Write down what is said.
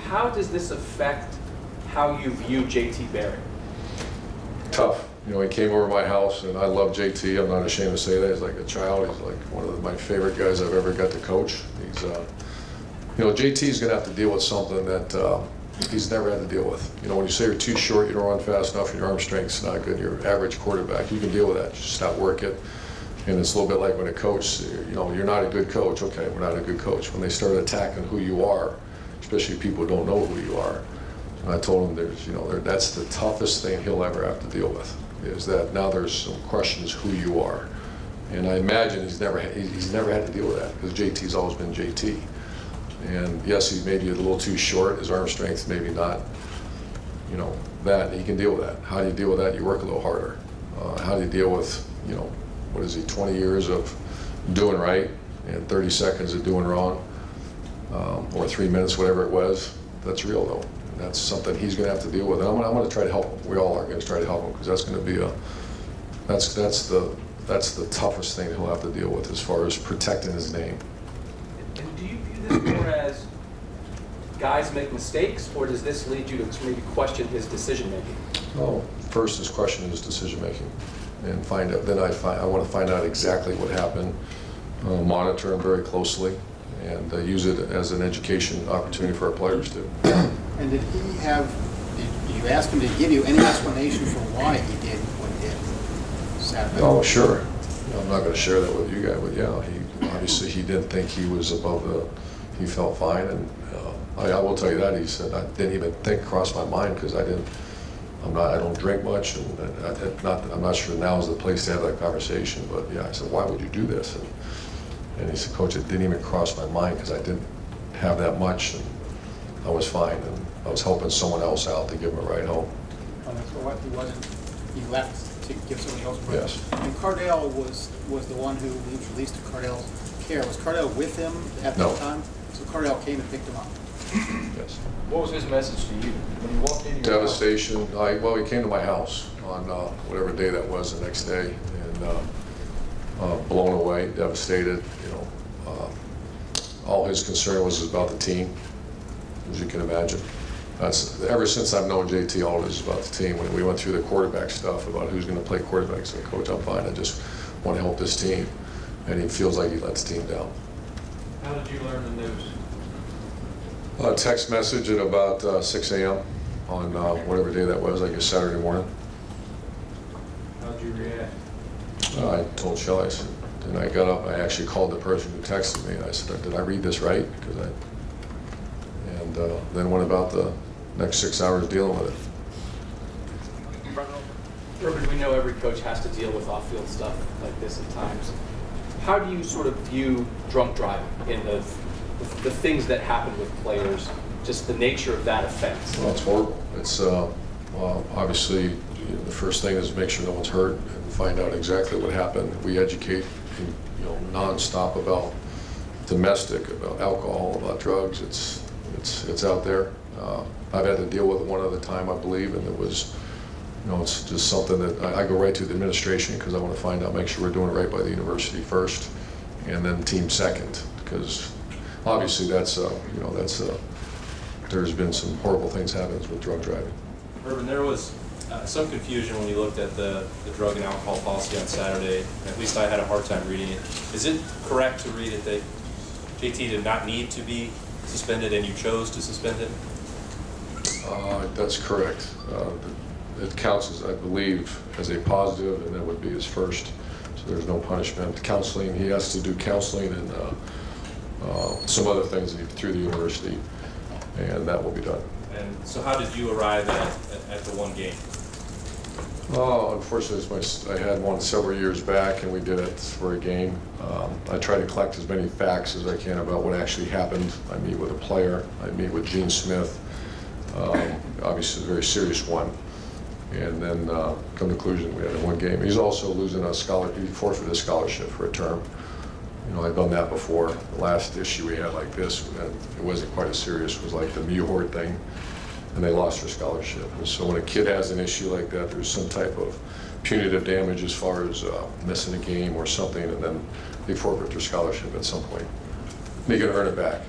How does this affect how you view JT Barrett? Tough. You know, he came over to my house, and I love JT. I'm not ashamed to say that. He's like a child. He's like one of my favorite guys I've ever got to coach. He's, you know, JT's going to have to deal with something that he's never had to deal with. You know, when you say you're too short, you don't run fast enough, and your arm strength's not good, you're an average quarterback, you can deal with that. Just not work it. And it's a little bit like when a coach, you know, you're not a good coach. Okay, we're not a good coach. When they start attacking who you are, especially people who don't know who you are. And I told him there's, you know, that's the toughest thing he'll ever have to deal with, is that now there's some questions who you are. And I imagine he's never had to deal with that, because JT's always been JT. And yes, he may be a little too short, his arm strength maybe not, you know, that, he can deal with that. How do you deal with that? You work a little harder. How do you deal with, you know, what is he, 20 years of doing right and 30 seconds of doing wrong, or 3 minutes, whatever it was. That's real though. And that's something he's going to have to deal with. And I'm going to try to help him. We all are going to try to help him, because that's going to be that's the toughest thing he'll have to deal with as far as protecting his name. And do you view this more as guys make mistakes, or does this lead you to maybe question his decision making? Oh, first is question his decision making, and find out. Then I want to find out exactly what happened, monitor him very closely, and use it as an education opportunity for our players too. And did you ask him to give you any explanation for why he did what he did Saturday? Oh, sure. I'm not going to share that with you guys, but yeah, obviously he didn't think he was above he felt fine, and I will tell you that. He said, I didn't even cross my mind, because I don't drink much, and I'm not sure now is the place to have that conversation, but yeah, I said, why would you do this? And he said, Coach, it didn't even cross my mind, because I didn't have that much, and I was fine, and I was helping someone else out to give him a ride home. Oh, that's what he left to give somebody else a ride. Yes. And Cardell was the one who was released to Cardell's care. Was Cardell with him at that time? So Cardell came and picked him up. Yes. What was his message to you when you walked into your Devastation. Well, he came to my house on whatever day that was, the next day, and blown away, devastated. You know, all his concern was about the team, as you can imagine. That's ever since I've known JT, all it is about the team. When we went through the quarterback stuff about who's going to play quarterback, I said, Coach, I'm fine. I just want to help this team, and he feels like he let the team down. How did you learn the news? A text message at about 6 a.m. on whatever day that was, I guess Saturday morning. How did you react? I told Shelley, I said, and I got up, I actually called the person who texted me, and I said, did I read this right? And then went about the next 6 hours dealing with it. Urban, we know every coach has to deal with off-field stuff like this at times. How do you sort of view drunk driving in the things that happen with players, just the nature of that offense? Well, it's horrible. It's obviously, you know, the first thing is make sure no one's hurt and find out exactly what happened. We educate, you know, nonstop about domestic, about alcohol, about drugs. It's out there. I've had to deal with it one other time, I believe, and it was, you know, it's just something that I go right to the administration, because I want to find out, make sure we're doing it right by the university first, and then team second, because obviously that's you know, there's been some horrible things happening with drug driving. Urban, there was some confusion when you looked at the drug and alcohol policy on Saturday. At least I had a hard time reading it. Is it correct to read it that JT did not need to be suspended and you chose to suspend him? That's correct. It counts, as I believe, as a positive, and that would be his first. So there's no punishment. Counseling, he has to do counseling and some other things through the university, and that will be done. And so how did you arrive at the one game? Unfortunately, I had one several years back, and we did it for a game. I try to collect as many facts as I can about what actually happened. I meet with a player. I meet with Gene Smith. Obviously, a very serious one. And then come to conclusion, we had one game. He's also losing a scholarship. He forfeited a scholarship for a term. You know, I've done that before. The last issue we had like this, it wasn't quite as serious. It was like the Mewhort thing, and they lost their scholarship. And so when a kid has an issue like that, there's some type of punitive damage as far as missing a game or something, and then they forfeit their scholarship at some point. They can earn it back.